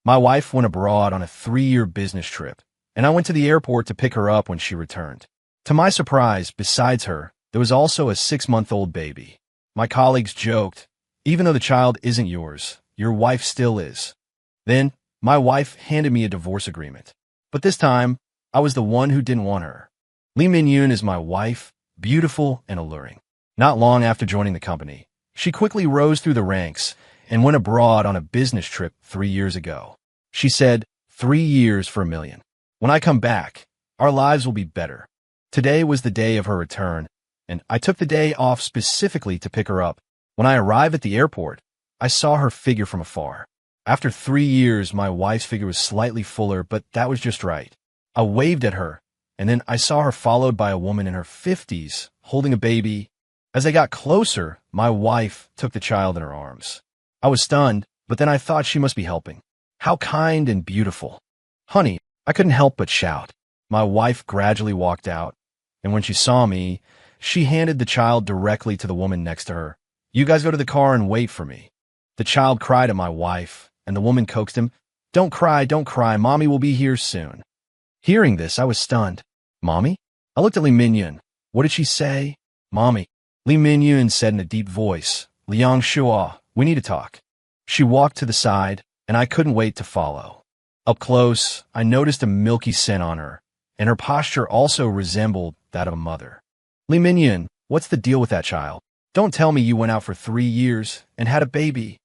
My wife went abroad on a 3-year business trip, and I went to the airport to pick her up when she returned. To my surprise, besides her, there was also a 6-month-old baby. My colleagues joked, "Even though the child isn't yours, your wife still is." Then, my wife handed me a divorce agreement. But this time, I was the one who didn't want her. Lee Min-yoon is my wife, beautiful and alluring. Not long after joining the company, she quickly rose through the ranks and went abroad on a business trip 3 years ago. She said, 3 years for $1 million. When I come back, our lives will be better. Today was the day of her return, and I took the day off specifically to pick her up. When I arrived at the airport, I saw her figure from afar. After 3 years, my wife's figure was slightly fuller, but that was just right. I waved at her, and then I saw her followed by a woman in her 50s, holding a baby. As I got closer, my wife took the child in her arms. I was stunned, but then I thought she must be helping. How kind and beautiful. "Honey," I couldn't help but shout. My wife gradually walked out, and when she saw me, she handed the child directly to the woman next to her. "You guys go to the car and wait for me." The child cried at my wife, and the woman coaxed him, don't cry, Mommy will be here soon." Hearing this, I was stunned. "Mommy?" I looked at Lee Min-yoon. What did she say? "Mommy." Lee Min-yoon said in a deep voice, "Liang Shua, we need to talk." She walked to the side, and I couldn't wait to follow. Up close, I noticed a milky scent on her, and her posture also resembled that of a mother. "Lee Min-yoon, what's the deal with that child? Don't tell me you went out for 3 years and had a baby."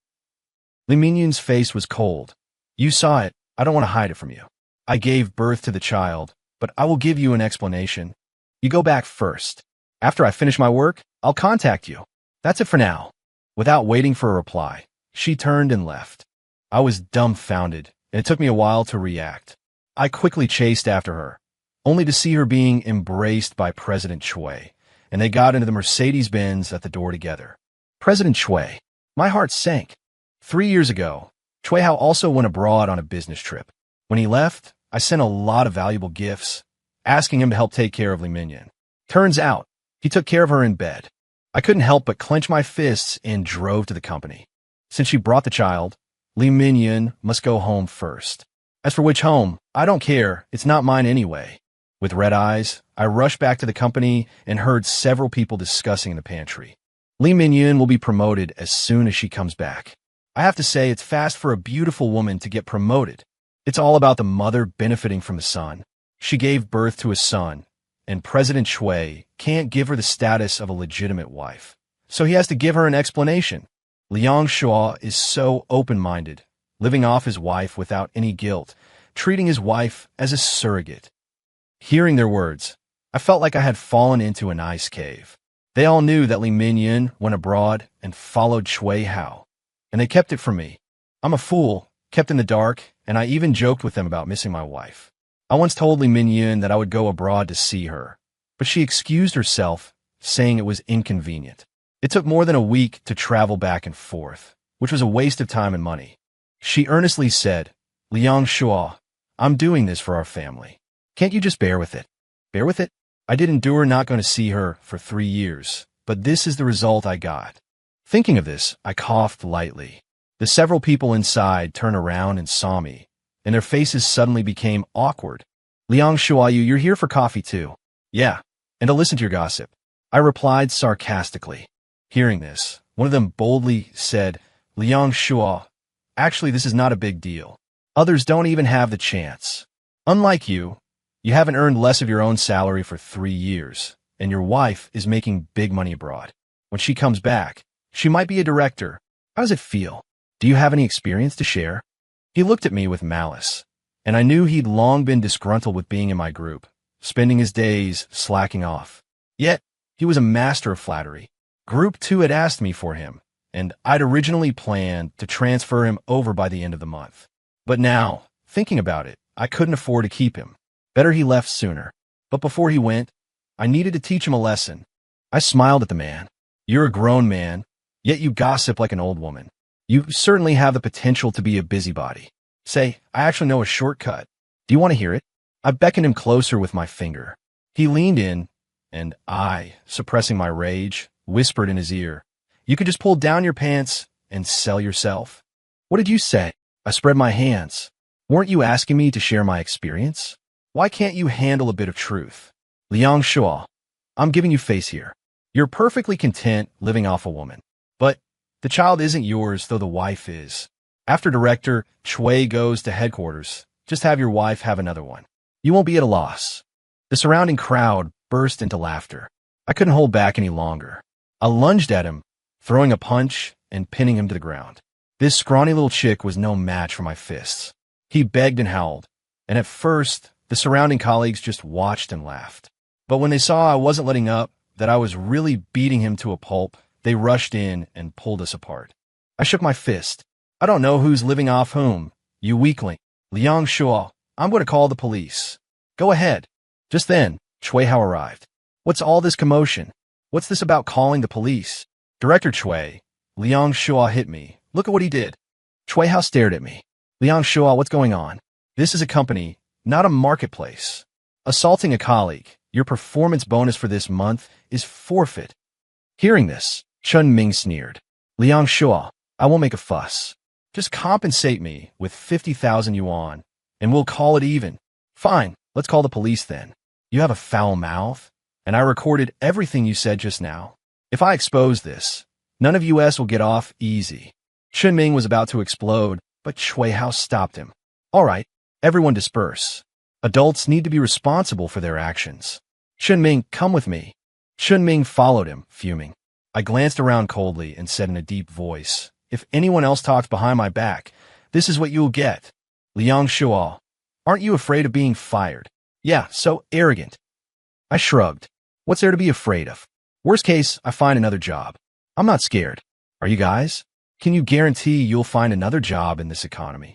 Lee Min-yoon's face was cold. "You saw it. I don't want to hide it from you. I gave birth to the child, but I will give you an explanation. You go back first. After I finish my work, I'll contact you. That's it for now." Without waiting for a reply, she turned and left. I was dumbfounded, and it took me a while to react. I quickly chased after her, only to see her being embraced by President Choi, and they got into the Mercedes-Benz at the door together. President Choi. My heart sank. 3 years ago, Choi Hao also went abroad on a business trip. When he left, I sent a lot of valuable gifts, asking him to help take care of Lee Min-yoon. Turns out, he took care of her in bed. I couldn't help but clench my fists and drove to the company. Since she brought the child, Lee Min-yoon must go home first. As for which home, I don't care, it's not mine anyway. With red eyes, I rushed back to the company and heard several people discussing in the pantry. Lee Min-yoon will be promoted as soon as she comes back. I have to say, it's fast for a beautiful woman to get promoted. It's all about the mother benefiting from the son. She gave birth to a son, and President Choi can't give her the status of a legitimate wife. So he has to give her an explanation. Liang Shua is so open-minded, living off his wife without any guilt, treating his wife as a surrogate. Hearing their words, I felt like I had fallen into an ice cave. They all knew that Lee Min-yoon went abroad and followed Choi Hao, and they kept it from me. I'm a fool, kept in the dark, and I even joked with them about missing my wife. I once told Lee Min-yoon that I would go abroad to see her, but she excused herself, saying it was inconvenient. It took more than a week to travel back and forth, which was a waste of time and money. She earnestly said, "Liang Shua, I'm doing this for our family. Can't you just bear with it?" Bear with it? I did endure not going to see her for 3 years, but this is the result I got. Thinking of this, I coughed lightly. The several people inside turned around and saw me, and their faces suddenly became awkward. "Liang Shua, you're here for coffee too?" "Yeah, and to listen to your gossip," I replied sarcastically. Hearing this, one of them boldly said, "Liang Shua, actually this is not a big deal. Others don't even have the chance. Unlike you, you haven't earned less of your own salary for 3 years, and your wife is making big money abroad. When she comes back, she might be a director. How does it feel? Do you have any experience to share?" He looked at me with malice, and I knew he'd long been disgruntled with being in my group, spending his days slacking off. Yet, he was a master of flattery. Group 2 had asked me for him, and I'd originally planned to transfer him over by the end of the month. But now, thinking about it, I couldn't afford to keep him. Better he left sooner. But before he went, I needed to teach him a lesson. I smiled at the man. "You're a grown man, yet you gossip like an old woman. You certainly have the potential to be a busybody. Say, I actually know a shortcut. Do you want to hear it?" I beckoned him closer with my finger. He leaned in, and I, suppressing my rage, whispered in his ear, "You could just pull down your pants and sell yourself." "What did you say?" I spread my hands. Weren't you asking me to share my experience? Why can't you handle a bit of truth? Liang Shuo, I'm giving you face here. You're perfectly content living off a woman. But the child isn't yours, though the wife is. After Director Chui goes to headquarters, just have your wife have another one. You won't be at a loss. The surrounding crowd burst into laughter. I couldn't hold back any longer. I lunged at him, throwing a punch and pinning him to the ground. This scrawny little chick was no match for my fists. He begged and howled, and at first, the surrounding colleagues just watched and laughed. But when they saw I wasn't letting up, that I was really beating him to a pulp, they rushed in and pulled us apart. I shook my fist. I don't know who's living off whom, you weakling. Liang Shuo, I'm going to call the police. Go ahead. Just then, Chui Hao arrived. What's all this commotion? What's this about calling the police? Director Chui, Liang Shuo hit me. Look at what he did. Chui Hao stared at me. Liang Shuo, what's going on? This is a company, not a marketplace. Assaulting a colleague, your performance bonus for this month is forfeit. Hearing this, Chun Ming sneered. Liang Shuo, I won't make a fuss. Just compensate me with 50,000 yuan, and we'll call it even. Fine, let's call the police then. You have a foul mouth, and I recorded everything you said just now. If I expose this, none of US will get off easy. Chun Ming was about to explode, but Chui Hao stopped him. All right, everyone disperse. Adults need to be responsible for their actions. Chun Ming, come with me. Chun Ming followed him, fuming. I glanced around coldly and said in a deep voice, if anyone else talks behind my back, this is what you'll get. Liang Shuo, aren't you afraid of being fired? Yeah, so arrogant. I shrugged. What's there to be afraid of? Worst case, I find another job. I'm not scared. Are you guys? Can you guarantee you'll find another job in this economy?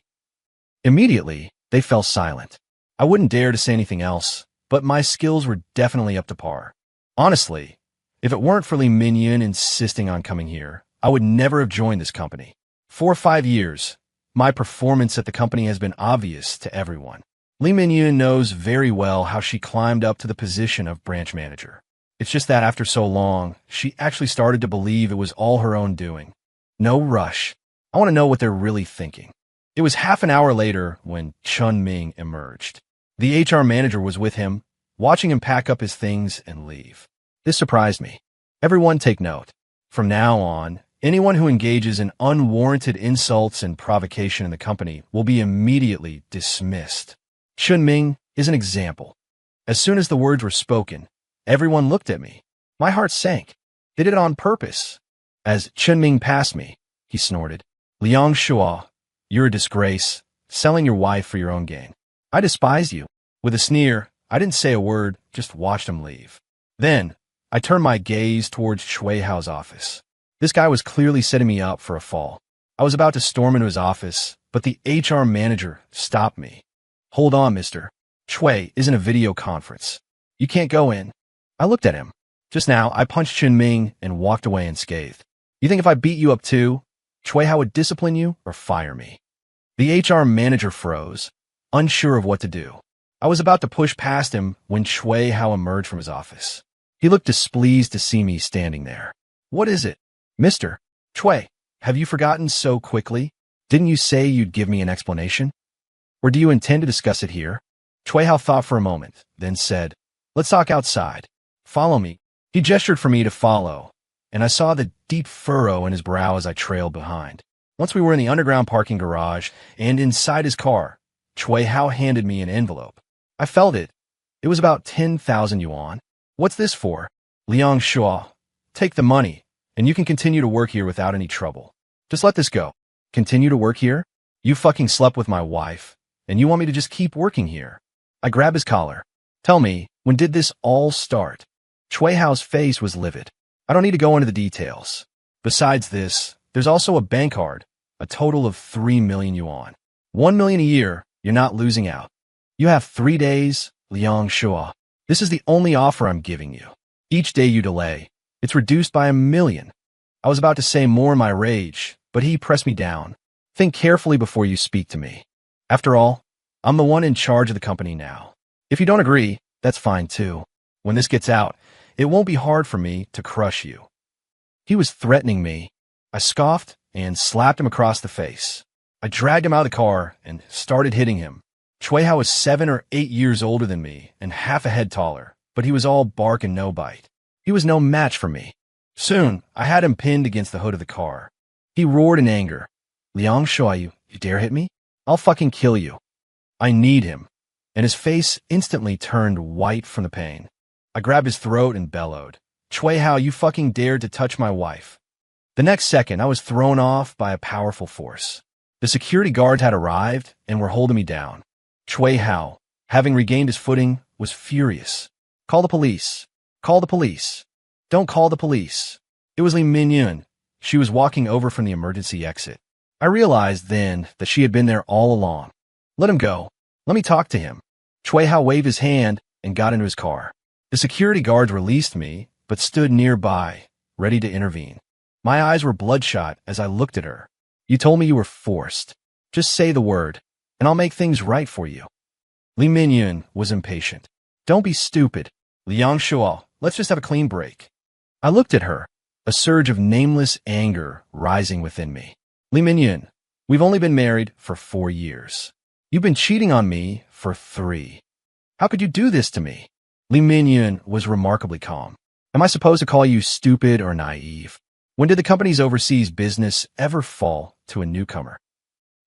Immediately, they fell silent. I wouldn't dare to say anything else, but my skills were definitely up to par. Honestly, if it weren't for Li Mingyun insisting on coming here, I would never have joined this company. 4 or 5 years, my performance at the company has been obvious to everyone. Li Mingyun knows very well how she climbed up to the position of branch manager. It's just that after so long, she actually started to believe it was all her own doing. No rush. I want to know what they're really thinking. It was half an hour later when Chun Ming emerged. The HR manager was with him, watching him pack up his things and leave. This surprised me. Everyone take note. From now on, anyone who engages in unwarranted insults and provocation in the company will be immediately dismissed. Chun Ming is an example. As soon as the words were spoken, everyone looked at me. My heart sank. They did it on purpose. As Chun Ming passed me, he snorted, Liang Shuo, you're a disgrace, selling your wife for your own gain. I despise you. With a sneer, I didn't say a word, just watched him leave. Then, I turned my gaze towards Chui Hao's office. This guy was clearly setting me up for a fall. I was about to storm into his office, but the HR manager stopped me. Hold on, mister. Chui isn't a video conference. You can't go in. I looked at him. Just now, I punched Chun Ming and walked away unscathed. You think if I beat you up too, Chui Hao would discipline you or fire me? The HR manager froze, unsure of what to do. I was about to push past him when Chui Hao emerged from his office. He looked displeased to see me standing there. What is it? Mister, Chui, have you forgotten so quickly? Didn't you say you'd give me an explanation? Or do you intend to discuss it here? Chui Hao thought for a moment, then said, let's talk outside. Follow me. He gestured for me to follow, and I saw the deep furrow in his brow as I trailed behind. Once we were in the underground parking garage and inside his car, Chui Hao handed me an envelope. I felt it. It was about 10,000 yuan. What's this for? Liang Shuo, take the money, and you can continue to work here without any trouble. Just let this go. Continue to work here? You fucking slept with my wife, and you want me to just keep working here? I grabbed his collar. Tell me, when did this all start? Chui Hao's face was livid. I don't need to go into the details. Besides this, there's also a bank card, a total of 3 million yuan. 1 million a year, you're not losing out. You have 3 days, Liang Shuo. This is the only offer I'm giving you. Each day you delay, it's reduced by 1 million. I was about to say more in my rage, but he pressed me down. Think carefully before you speak to me. After all, I'm the one in charge of the company now. If you don't agree, that's fine too. When this gets out, it won't be hard for me to crush you. He was threatening me. I scoffed and slapped him across the face. I dragged him out of the car and started hitting him. Chuehao was 7 or 8 years older than me and half a head taller, but he was all bark and no bite. He was no match for me. Soon, I had him pinned against the hood of the car. He roared in anger. Liang Shuai, you dare hit me? I'll fucking kill you. I kneed him, and his face instantly turned white from the pain. I grabbed his throat and bellowed. Chuehao, you fucking dared to touch my wife. The next second, I was thrown off by a powerful force. The security guards had arrived and were holding me down. Chuehao, having regained his footing, was furious. Call the police. Call the police. Don't call the police. It was Li Mingyun. She was walking over from the emergency exit. I realized then that she had been there all along. Let him go. Let me talk to him. Chuehao waved his hand and got into his car. The security guards released me, but stood nearby, ready to intervene. My eyes were bloodshot as I looked at her. You told me you were forced. Just say the word, and I'll make things right for you. Li Mingyun was impatient. Don't be stupid. Liang Shuo, let's just have a clean break. I looked at her, a surge of nameless anger rising within me. Li Mingyun, we've only been married for 4 years. You've been cheating on me for 3. How could you do this to me? Li Mingyun was remarkably calm. Am I supposed to call you stupid or naive? When did the company's overseas business ever fall to a newcomer?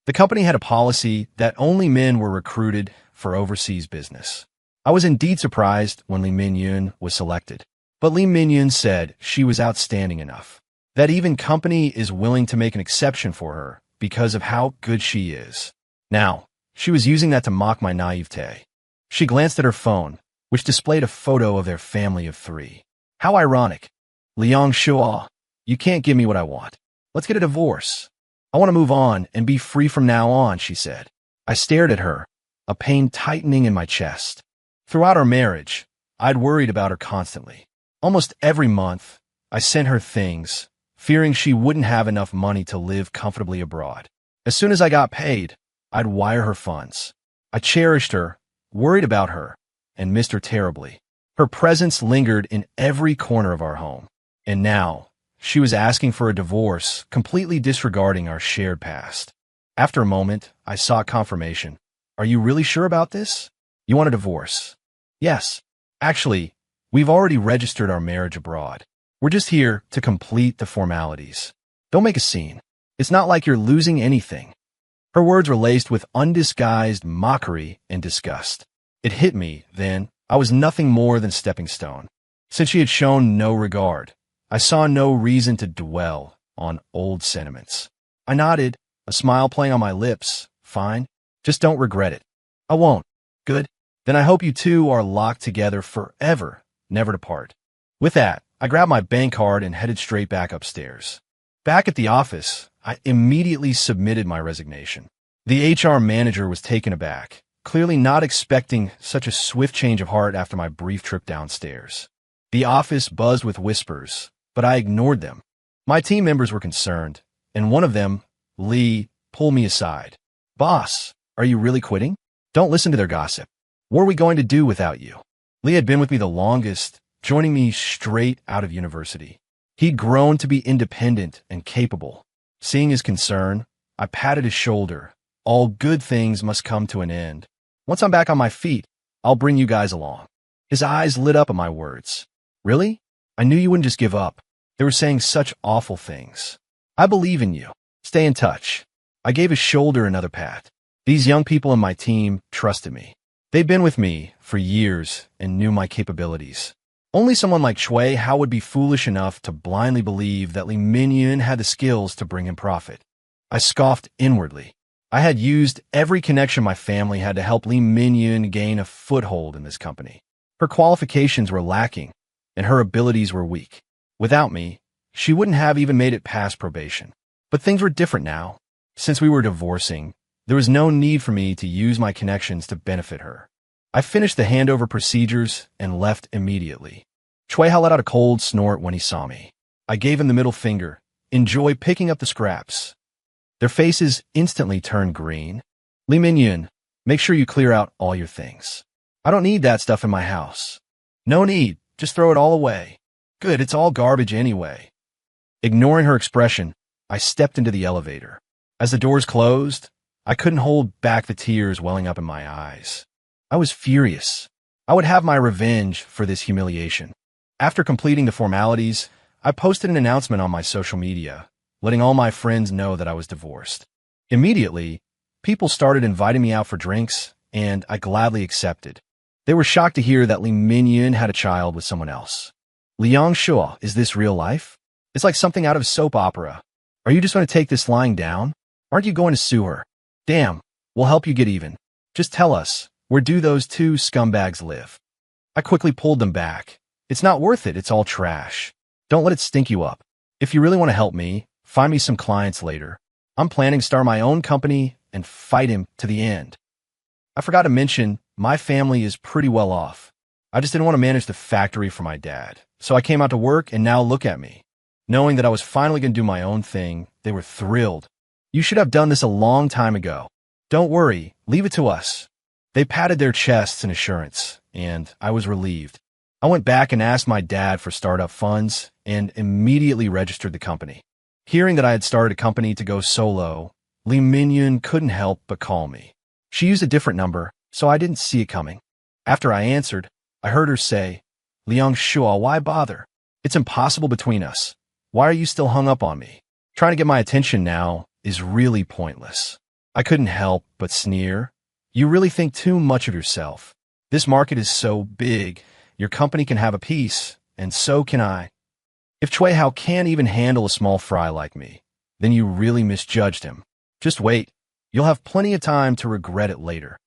The company had a policy that only men were recruited for overseas business. I was indeed surprised when Li Mingyun was selected, but Li Mingyun said she was outstanding enough, that even company is willing to make an exception for her because of how good she is. Now, she was using that to mock my naivete. She glanced at her phone, which displayed a photo of their family of 3. How ironic. Liang Shuo, you can't give me what I want. Let's get a divorce. I want to move on and be free from now on, she said. I stared at her, a pain tightening in my chest. Throughout our marriage, I'd worried about her constantly. Almost every month, I sent her things, fearing she wouldn't have enough money to live comfortably abroad. As soon as I got paid, I'd wire her funds. I cherished her, worried about her, and missed her terribly. Her presence lingered in every corner of our home. And now, she was asking for a divorce, completely disregarding our shared past. After a moment, I sought confirmation. Are you really sure about this? You want a divorce? Yes. Actually, we've already registered our marriage abroad. We're just here to complete the formalities. Don't make a scene. It's not like you're losing anything. Her words were laced with undisguised mockery and disgust. It hit me, then, I was nothing more than stepping stone. Since she had shown no regard, I saw no reason to dwell on old sentiments. I nodded, a smile playing on my lips. Fine. Just don't regret it. I won't. Good. Then I hope you two are locked together forever, never to part. With that, I grabbed my bank card and headed straight back upstairs. Back at the office, I immediately submitted my resignation. The HR manager was taken aback, clearly not expecting such a swift change of heart after my brief trip downstairs. The office buzzed with whispers, but I ignored them. My team members were concerned, and one of them, Lee, pulled me aside. Boss, are you really quitting? Don't listen to their gossip. What are we going to do without you? Lee had been with me the longest, joining me straight out of university. He'd grown to be independent and capable. Seeing his concern, I patted his shoulder. All good things must come to an end. Once I'm back on my feet, I'll bring you guys along. His eyes lit up at my words. Really? I knew you wouldn't just give up. They were saying such awful things. I believe in you. Stay in touch. I gave his shoulder another pat. These young people in my team trusted me. They'd been with me for years and knew my capabilities. Only someone like Shui Hao would be foolish enough to blindly believe that Li Mingyun had the skills to bring him profit. I scoffed inwardly. I had used every connection my family had to help Li Mingyun gain a foothold in this company. Her qualifications were lacking, and her abilities were weak. Without me, she wouldn't have even made it past probation. But things were different now. Since we were divorcing, there was no need for me to use my connections to benefit her. I finished the handover procedures and left immediately. Shui Hao let out a cold snort when he saw me. I gave him the middle finger. Enjoy picking up the scraps. Their faces instantly turned green. Li Mingyun, make sure you clear out all your things. I don't need that stuff in my house. No need, just throw it all away. Good, it's all garbage anyway. Ignoring her expression, I stepped into the elevator. As the doors closed, I couldn't hold back the tears welling up in my eyes. I was furious. I would have my revenge for this humiliation. After completing the formalities, I posted an announcement on my social media, letting all my friends know that I was divorced. Immediately, people started inviting me out for drinks, and I gladly accepted. They were shocked to hear that Lee Min-yoon had a child with someone else. Liang Shua, is this real life? It's like something out of a soap opera. Are you just going to take this lying down? Aren't you going to sue her? Damn, we'll help you get even. Just tell us, where do those two scumbags live? I quickly pulled them back. It's not worth it, it's all trash. Don't let it stink you up. If you really want to help me, find me some clients later. I'm planning to start my own company and fight him to the end. I forgot to mention, my family is pretty well off. I just didn't want to manage the factory for my dad. So I came out to work and now look at me. Knowing that I was finally going to do my own thing, they were thrilled. You should have done this a long time ago. Don't worry, leave it to us. They patted their chests in assurance, and I was relieved. I went back and asked my dad for startup funds and immediately registered the company. Hearing that I had started a company to go solo, Lee Min-yoon couldn't help but call me. She used a different number, so I didn't see it coming. After I answered, I heard her say, Liang Shua, why bother? It's impossible between us. Why are you still hung up on me? Trying to get my attention now is really pointless. I couldn't help but sneer. You really think too much of yourself. This market is so big, your company can have a piece, and so can I. If Choi Hao can't even handle a small fry like me, then you really misjudged him. Just wait. You'll have plenty of time to regret it later.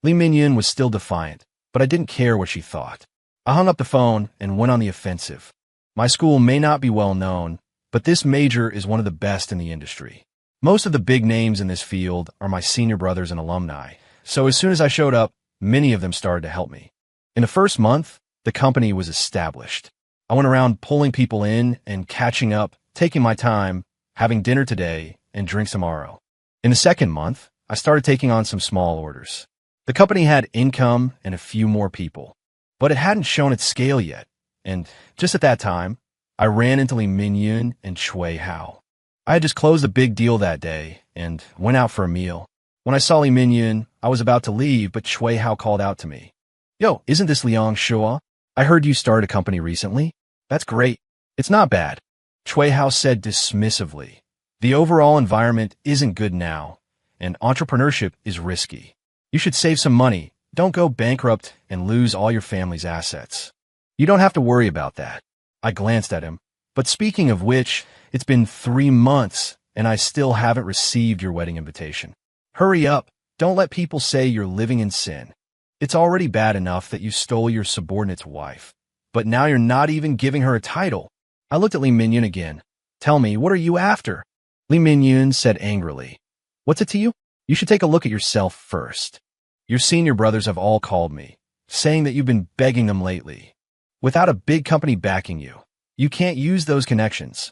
Lee Min-yoon was still defiant, but I didn't care what she thought. I hung up the phone and went on the offensive. My school may not be well known, but this major is one of the best in the industry. Most of the big names in this field are my senior brothers and alumni, so as soon as I showed up, many of them started to help me. In the first month, the company was established. I went around pulling people in and catching up, taking my time, having dinner today and drinks tomorrow. In the second month, I started taking on some small orders. The company had income and a few more people, but it hadn't shown its scale yet. And just at that time, I ran into Lee Min-yoon and Choi Hao. I had just closed a big deal that day and went out for a meal. When I saw Lee Min-yoon, I was about to leave, but Choi Hao called out to me. Yo, isn't this Liang Shua? I heard you started a company recently. That's great. It's not bad. Choi Hao said dismissively. The overall environment isn't good now, and entrepreneurship is risky. You should save some money. Don't go bankrupt and lose all your family's assets. You don't have to worry about that. I glanced at him. But speaking of which, it's been 3 months, and I still haven't received your wedding invitation. Hurry up. Don't let people say you're living in sin. It's already bad enough that you stole your subordinate's wife. But now you're not even giving her a title. I looked at Lee Min-yoon again. Tell me, what are you after? Lee Min-yoon said angrily. What's it to you? You should take a look at yourself first. Your senior brothers have all called me, saying that you've been begging them lately. Without a big company backing you, you can't use those connections.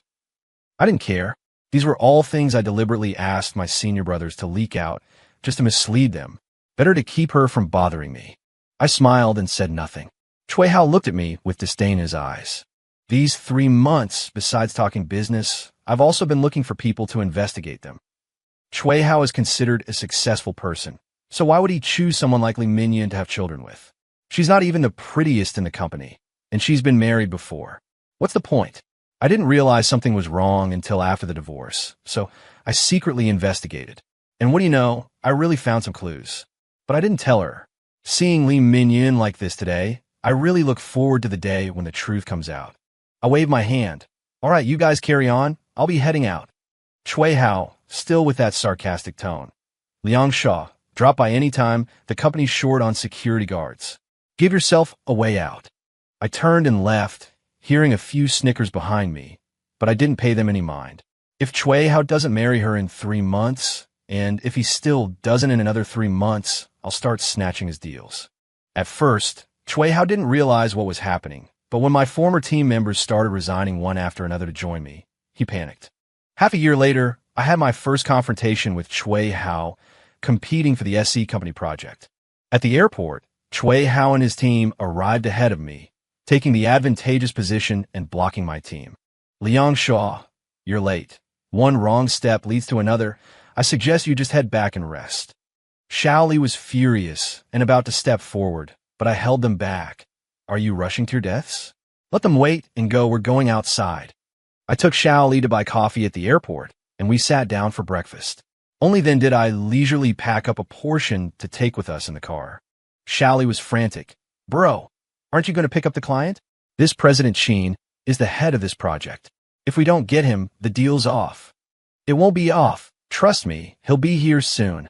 I didn't care. These were all things I deliberately asked my senior brothers to leak out, just to mislead them. Better to keep her from bothering me. I smiled and said nothing. Choi Hao looked at me with disdain in his eyes. These 3 months, besides talking business, I've also been looking for people to investigate them. Choi Hao is considered a successful person, so why would he choose someone like Lee Min-yoon to have children with? She's not even the prettiest in the company, and she's been married before. What's the point? I didn't realize something was wrong until after the divorce, so I secretly investigated. And what do you know, I really found some clues. But I didn't tell her. Seeing Lee Min-yoon like this today, I really look forward to the day when the truth comes out. I waved my hand. All right, you guys carry on. I'll be heading out. Choi Hao, still with that sarcastic tone. Liang Shua, drop by any time. The company's short on security guards. Give yourself a way out. I turned and left, hearing a few snickers behind me, but I didn't pay them any mind. If Choi Hao doesn't marry her in 3 months, and if he still doesn't in another 3 months, I'll start snatching his deals. At first, Choi Hao didn't realize what was happening, but when my former team members started resigning one after another to join me, he panicked. Half a year later, I had my first confrontation with Choi Hao, competing for the SE Company project. At the airport, Choi Hao and his team arrived ahead of me, taking the advantageous position and blocking my team. Liang Shua, you're late. One wrong step leads to another. I suggest you just head back and rest. Xiao Li was furious and about to step forward, but I held them back. Are you rushing to your deaths? Let them wait and go. We're going outside. I took Xiao Li to buy coffee at the airport, and we sat down for breakfast. Only then did I leisurely pack up a portion to take with us in the car. Xiao Li was frantic. Bro, aren't you going to pick up the client? This President Sheen is the head of this project. If we don't get him, the deal's off. It won't be off. Trust me, he'll be here soon.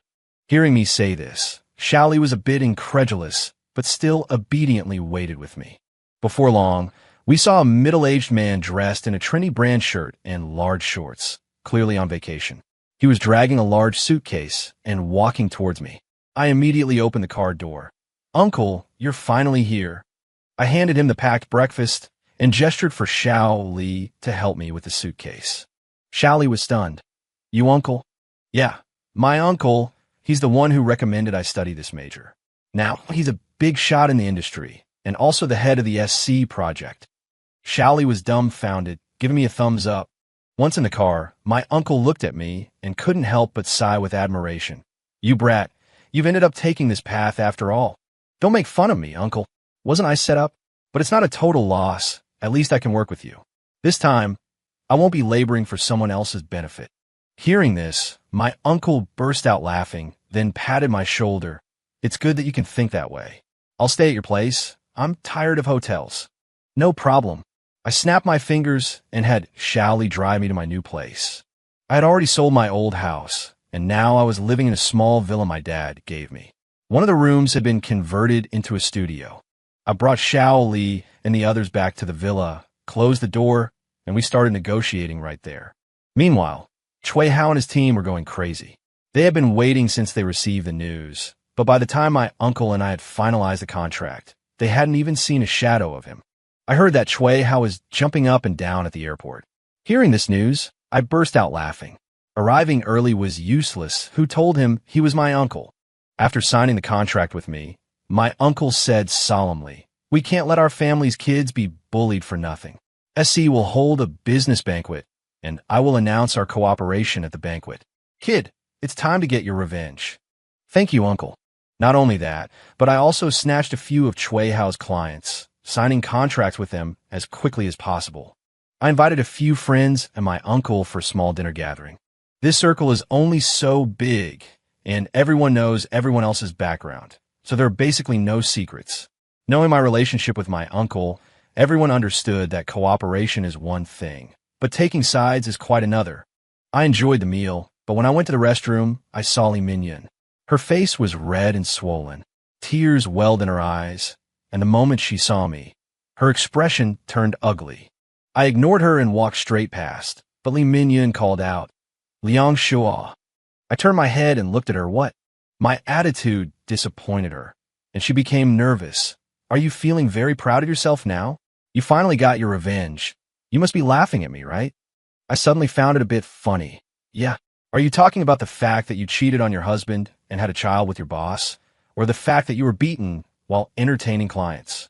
Hearing me say this, Xiao Li was a bit incredulous, but still obediently waited with me. Before long, we saw a middle-aged man dressed in a trendy brand shirt and large shorts, clearly on vacation. He was dragging a large suitcase and walking towards me. I immediately opened the car door. Uncle, you're finally here. I handed him the packed breakfast and gestured for Xiao Li to help me with the suitcase. Xiao Li was stunned. You uncle? Yeah, my uncle. He's the one who recommended I study this major. Now, he's a big shot in the industry and also the head of the SC project. Xiao Li was dumbfounded, giving me a thumbs up. Once in the car, my uncle looked at me and couldn't help but sigh with admiration. You brat, you've ended up taking this path after all. Don't make fun of me, uncle. Wasn't I set up? But it's not a total loss. At least I can work with you. This time, I won't be laboring for someone else's benefit. Hearing this, my uncle burst out laughing, then patted my shoulder. It's good that you can think that way. I'll stay at your place. I'm tired of hotels. No problem. I snapped my fingers and had Xiao Li drive me to my new place. I had already sold my old house, and now I was living in a small villa my dad gave me. One of the rooms had been converted into a studio. I brought Xiao Li and the others back to the villa, closed the door, and we started negotiating right there. Meanwhile, Cui Hao and his team were going crazy. They had been waiting since they received the news, but by the time my uncle and I had finalized the contract, they hadn't even seen a shadow of him. I heard that Cui Hao was jumping up and down at the airport. Hearing this news, I burst out laughing. Arriving early was useless. Who told him he was my uncle? After signing the contract with me, my uncle said solemnly, "We can't let our family's kids be bullied for nothing. SC will hold a business banquet, and I will announce our cooperation at the banquet. Kid, it's time to get your revenge." Thank you, uncle. Not only that, but I also snatched a few of Cui Hao's clients, signing contracts with them as quickly as possible. I invited a few friends and my uncle for a small dinner gathering. This circle is only so big, and everyone knows everyone else's background, so there are basically no secrets. Knowing my relationship with my uncle, everyone understood that cooperation is one thing, but taking sides is quite another. I enjoyed the meal, but when I went to the restroom, I saw Li Mingyun. Her face was red and swollen. Tears welled in her eyes, and the moment she saw me, her expression turned ugly. I ignored her and walked straight past, but Li Mingyun called out, "Liang Shuo." I turned my head and looked at her. What? My attitude disappointed her, and she became nervous. Are you feeling very proud of yourself now? You finally got your revenge. You must be laughing at me, right? I suddenly found it a bit funny. Yeah. Are you talking about the fact that you cheated on your husband and had a child with your boss, or the fact that you were beaten while entertaining clients?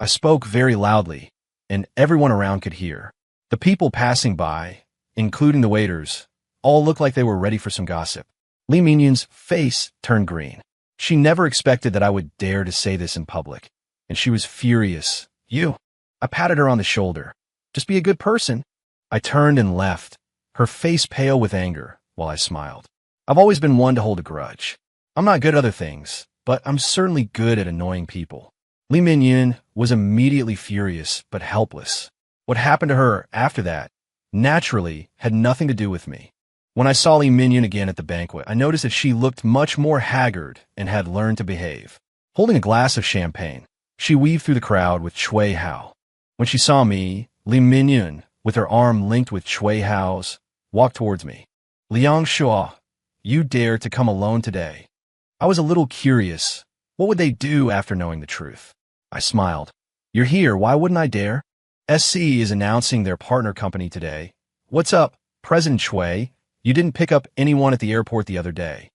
I spoke very loudly, and everyone around could hear. The people passing by, including the waiters, all looked like they were ready for some gossip. Li Mingyun's face turned green. She never expected that I would dare to say this in public, and she was furious. You. I patted her on the shoulder. Just be a good person. I turned and left, her face pale with anger, while I smiled. I've always been one to hold a grudge. I'm not good at other things, but I'm certainly good at annoying people. Li Mingyun was immediately furious, but helpless. What happened to her after that, naturally, had nothing to do with me. When I saw Li Mingyun again at the banquet, I noticed that she looked much more haggard and had learned to behave. Holding a glass of champagne, she weaved through the crowd with Cui Hao. When she saw me, Li Mingyun, with her arm linked with Cui Hao's, walked towards me. "Liang Shuo, you dare to come alone today." I was a little curious. What would they do after knowing the truth? I smiled. "You're here, why wouldn't I dare? SC is announcing their partner company today. What's up, President Cui? You didn't pick up anyone at the airport the other day."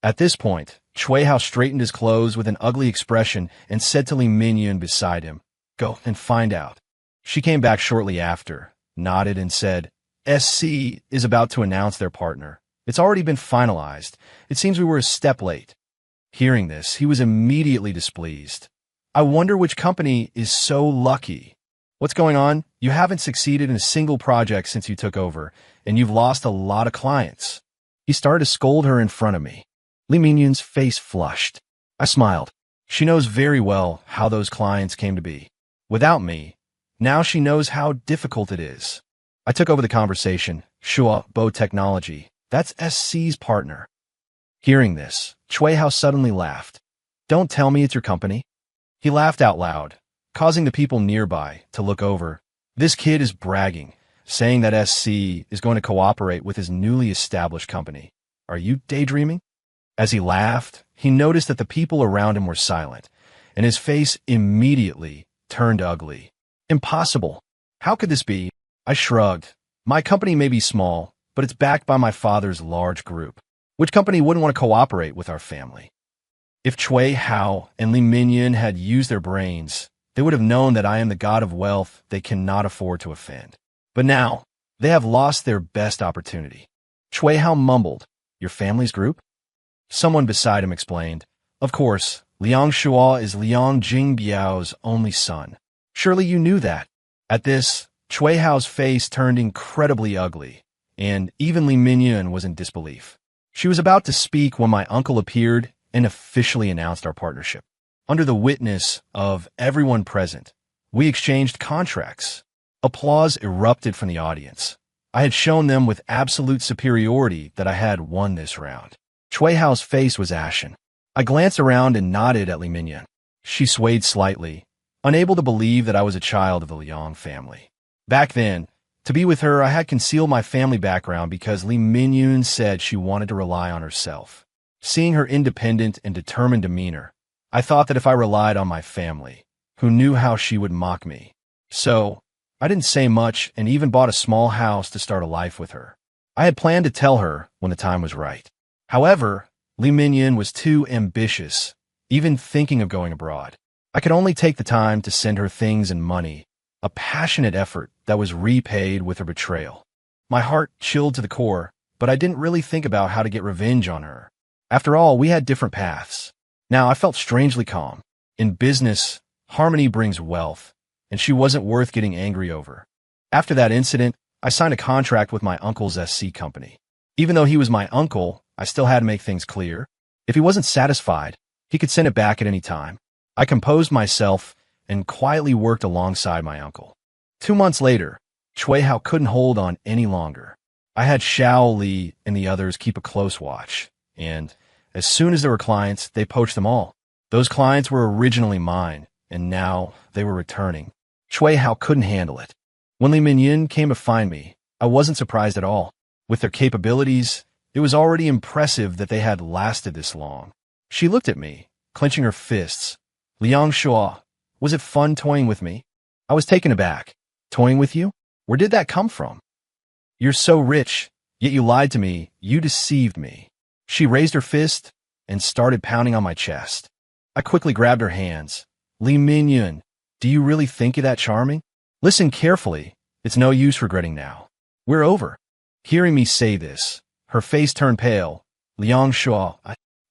At this point, Cui Hao straightened his clothes with an ugly expression and said to Li Mingyun beside him, "Go and find out." She came back shortly after, nodded and said, "SC is about to announce their partner. It's already been finalized. It seems we were a step late. Hearing this, he was immediately displeased. I wonder which company is so lucky. What's going on? You haven't succeeded in a single project since you took over, and you've lost a lot of clients. He started to scold her in front of me. Li Mingyun's face flushed. I smiled. She knows very well how those clients came to be. Without me, now she knows how difficult it is. I took over the conversation. Shua Bo Technology. That's SC's partner. Hearing this, Chui Hao suddenly laughed. Don't tell me it's your company. He laughed out loud, causing the people nearby to look over. This kid is bragging, saying that SC is going to cooperate with his newly established company. Are you daydreaming? As he laughed, he noticed that the people around him were silent, and his face immediately turned ugly. Impossible. How could this be? I shrugged. My company may be small, but it's backed by my father's large group. Which company wouldn't want to cooperate with our family? If Chui Hao and Li Mingyun had used their brains, they would have known that I am the god of wealth they cannot afford to offend. But now, they have lost their best opportunity. Chui Hao mumbled, Your family's group? Someone beside him explained, Of course, Liang Shua is Liang Jingbiao's only son. Surely you knew that. At this, Chui Hao's face turned incredibly ugly, and even Li Mingyun was in disbelief. She was about to speak when my uncle appeared and officially announced our partnership. Under the witness of everyone present, we exchanged contracts. Applause erupted from the audience. I had shown them with absolute superiority that I had won this round. Chui Hao's face was ashen. I glanced around and nodded at Li Mingyun. She swayed slightly, unable to believe that I was a child of the Liang family. Back then, to be with her, I had concealed my family background because Li Mingyun said she wanted to rely on herself. Seeing her independent and determined demeanor, I thought that if I relied on my family, who knew how she would mock me. So, I didn't say much and even bought a small house to start a life with her. I had planned to tell her when the time was right. However, Li Mingyun was too ambitious, even thinking of going abroad. I could only take the time to send her things and money, a passionate effort that was repaid with her betrayal. My heart chilled to the core, but I didn't really think about how to get revenge on her. After all, we had different paths. Now I felt strangely calm. In business, harmony brings wealth, and she wasn't worth getting angry over. After that incident, I signed a contract with my uncle's SC company. Even though he was my uncle, I still had to make things clear. If he wasn't satisfied, he could send it back at any time. I composed myself and quietly worked alongside my uncle. 2 months later, Chui Hao couldn't hold on any longer. I had Xiao Li and the others keep a close watch, and as soon as there were clients, they poached them all. Those clients were originally mine, and now they were returning. Chui Hao couldn't handle it. When Li Mingyun came to find me, I wasn't surprised at all. With their capabilities, it was already impressive that they had lasted this long. She looked at me, clenching her fists. Liang Shua, was it fun toying with me? I was taken aback. Toying with you? Where did that come from? You're so rich, yet you lied to me. You deceived me. She raised her fist and started pounding on my chest. I quickly grabbed her hands. Li Mingyun, do you really think you're that charming? Listen carefully. It's no use regretting now. We're over. Hearing me say this, her face turned pale. Liang Shua,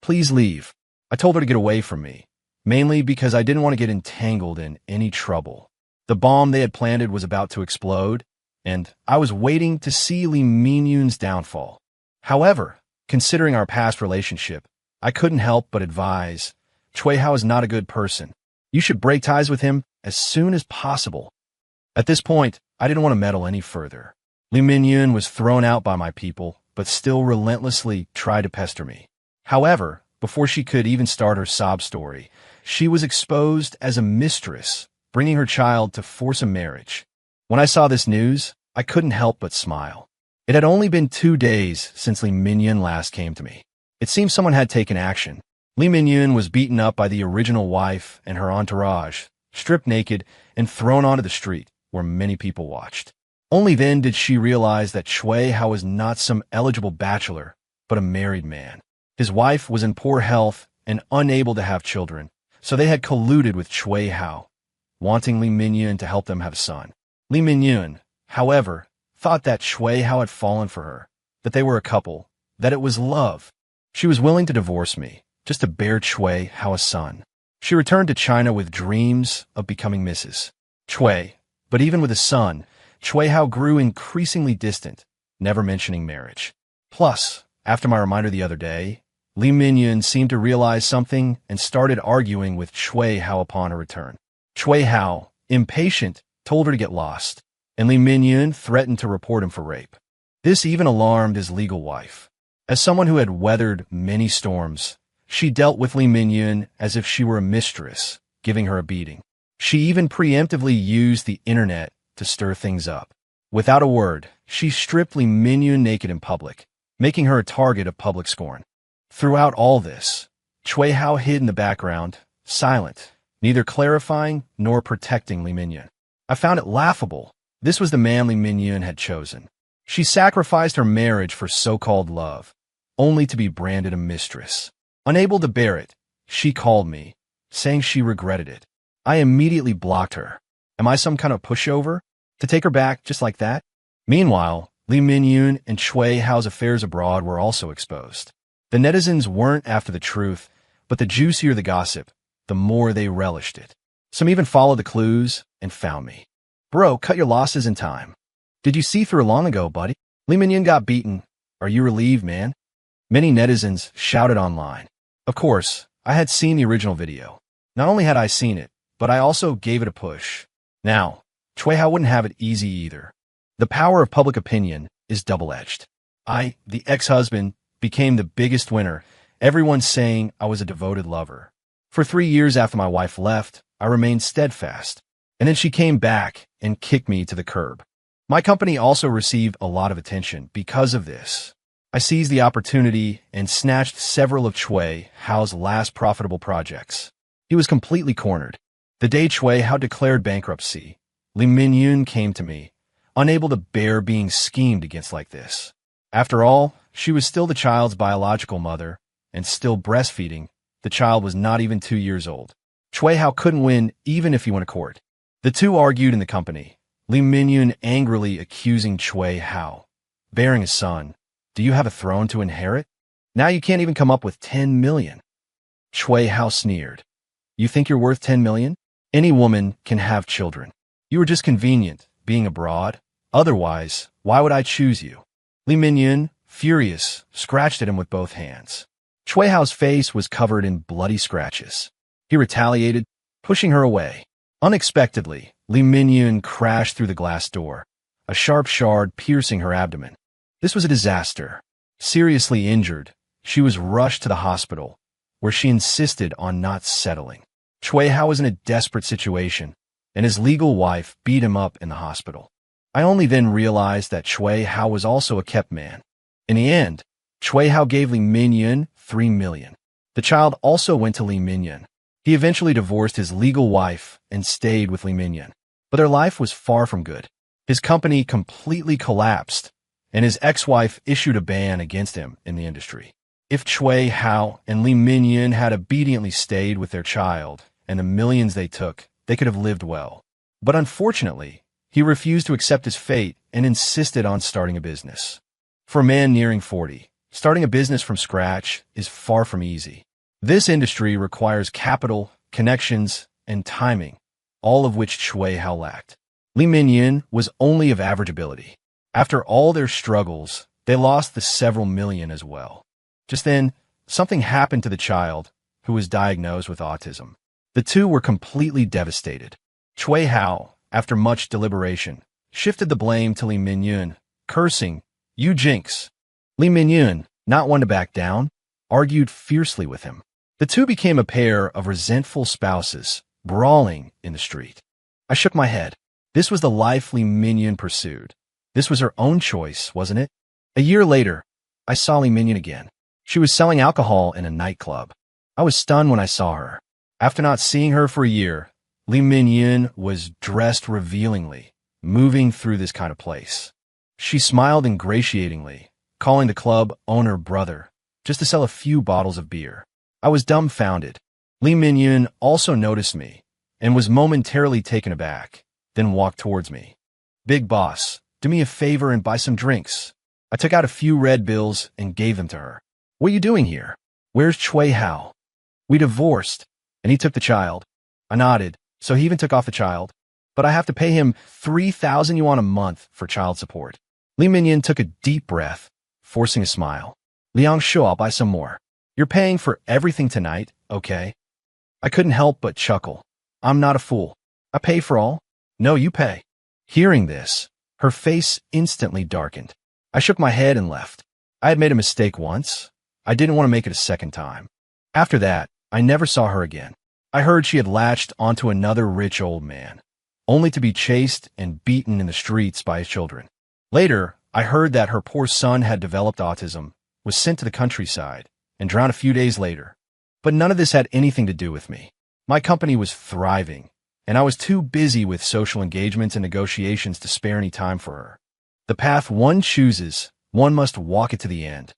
please leave. I told her to get away from me, mainly because I didn't want to get entangled in any trouble. The bomb they had planted was about to explode, and I was waiting to see Li Mingyun's downfall. However, considering our past relationship, I couldn't help but advise, Chui Hao is not a good person. You should break ties with him as soon as possible. At this point, I didn't want to meddle any further. Li Mingyun was thrown out by my people, but still relentlessly tried to pester me. However, before she could even start her sob story, she was exposed as a mistress, bringing her child to force a marriage. When I saw this news, I couldn't help but smile. It had only been 2 days since Li Mingyun last came to me. It seemed someone had taken action. Li Mingyun was beaten up by the original wife and her entourage, stripped naked and thrown onto the street, where many people watched. Only then did she realize that Chui Hao was not some eligible bachelor, but a married man. His wife was in poor health and unable to have children, so they had colluded with Chui Hao, wanting Li Mingyun to help them have a son. Li Mingyun, however, thought that Chui Hao had fallen for her, that they were a couple, that it was love. She was willing to divorce me, just to bear Chui Hao a son. She returned to China with dreams of becoming Mrs. Chui, but even with a son, Chui Hao grew increasingly distant, never mentioning marriage. Plus, after my reminder the other day, Li Mingyun seemed to realize something and started arguing with Chui Hao upon her return. Chui Hao, impatient, told her to get lost, and Li Mingyun threatened to report him for rape. This even alarmed his legal wife. As someone who had weathered many storms, she dealt with Li Mingyun as if she were a mistress, giving her a beating. She even preemptively used the internet to stir things up. Without a word, she stripped Li Mingyun naked in public, making her a target of public scorn. Throughout all this, Chui Hao hid in the background, silent, neither clarifying nor protecting Li Mingyun. I found it laughable. This was the man Li Mingyun had chosen. She sacrificed her marriage for so-called love, only to be branded a mistress. Unable to bear it, she called me, saying she regretted it. I immediately blocked her. Am I some kind of pushover? To take her back just like that? Meanwhile, Li Mingyun and Chui Hao's affairs abroad were also exposed. The netizens weren't after the truth, but the juicier the gossip, the more they relished it. Some even followed the clues and found me. Bro, cut your losses in time. Did you see through long ago, buddy? Li Mingyun got beaten. Are you relieved, man? Many netizens shouted online. Of course, I had seen the original video. Not only had I seen it, but I also gave it a push. Now, Chui Hao wouldn't have it easy either. The power of public opinion is double-edged. I, the ex-husband, became the biggest winner, everyone saying I was a devoted lover. For 3 years after my wife left, I remained steadfast. And then she came back and kicked me to the curb. My company also received a lot of attention because of this. I seized the opportunity and snatched several of Chui Hao's last profitable projects. He was completely cornered. The day Chui Hao declared bankruptcy, Li Mingyun came to me, unable to bear being schemed against like this. After all, she was still the child's biological mother, and still breastfeeding. The child was not even 2 years old. Chui Hao couldn't win even if he went to court. The two argued in the company, Li Mingyun angrily accusing Chui Hao. Bearing a son, do you have a throne to inherit? Now you can't even come up with 10 million. Chui Hao sneered. You think you're worth 10 million? Any woman can have children. You were just convenient, being abroad. Otherwise, why would I choose you? Li Mingyun, furious, scratched at him with both hands. Chui Hao's face was covered in bloody scratches. He retaliated, pushing her away. Unexpectedly, Li Mingyun crashed through the glass door, a sharp shard piercing her abdomen. This was a disaster. Seriously injured, she was rushed to the hospital, where she insisted on not settling. Chui Hao was in a desperate situation, and his legal wife beat him up in the hospital. I only then realized that Chui Hao was also a kept man. In the end, Chui Hao gave Li Mingyun 3 million. The child also went to Li Mingyun. He eventually divorced his legal wife and stayed with Li Mingyun. But their life was far from good. His company completely collapsed, and his ex-wife issued a ban against him in the industry. If Chui Hao and Li Mingyun had obediently stayed with their child and the millions they took, they could have lived well. But unfortunately, he refused to accept his fate and insisted on starting a business. For a man nearing 40, starting a business from scratch is far from easy. This industry requires capital, connections, and timing, all of which Chui Hao lacked. Li Mingyun was only of average ability. After all their struggles, they lost the several million as well. Just then, something happened to the child, who was diagnosed with autism. The two were completely devastated. Chui Hao, after much deliberation, shifted the blame to Li Mingyun, cursing, "You jinx." Li Mingyun, not one to back down, argued fiercely with him. The two became a pair of resentful spouses, brawling in the street. I shook my head. This was the life Li Mingyun pursued. This was her own choice, wasn't it? A year later, I saw Li Mingyun again. She was selling alcohol in a nightclub. I was stunned when I saw her. After not seeing her for a year, Li Mingyun was dressed revealingly, moving through this kind of place. She smiled ingratiatingly, calling the club owner brother, just to sell a few bottles of beer. I was dumbfounded. Li Mingyun also noticed me and was momentarily taken aback, then walked towards me. "Big boss, do me a favor and buy some drinks." I I took out a few red bills and gave them to her. What are you doing here? Where's Chui Hao? We divorced, and he took the child. I nodded, so he even took off the child. But I have to pay him 3,000 yuan a month for child support. Li Minyan took a deep breath, forcing a smile. Liang Shu, I'll buy some more. You're paying for everything tonight, okay? I couldn't help but chuckle. I'm not a fool. I pay for all. No, you pay. Hearing this, her face instantly darkened. I shook my head and left. I had made a mistake once. I didn't want to make it a second time. After that, I never saw her again. I heard she had latched onto another rich old man, only to be chased and beaten in the streets by his children. Later, I heard that her poor son had developed autism, was sent to the countryside, and drowned a few days later. But none of this had anything to do with me. My company was thriving, and I was too busy with social engagements and negotiations to spare any time for her. The path one chooses, one must walk it to the end.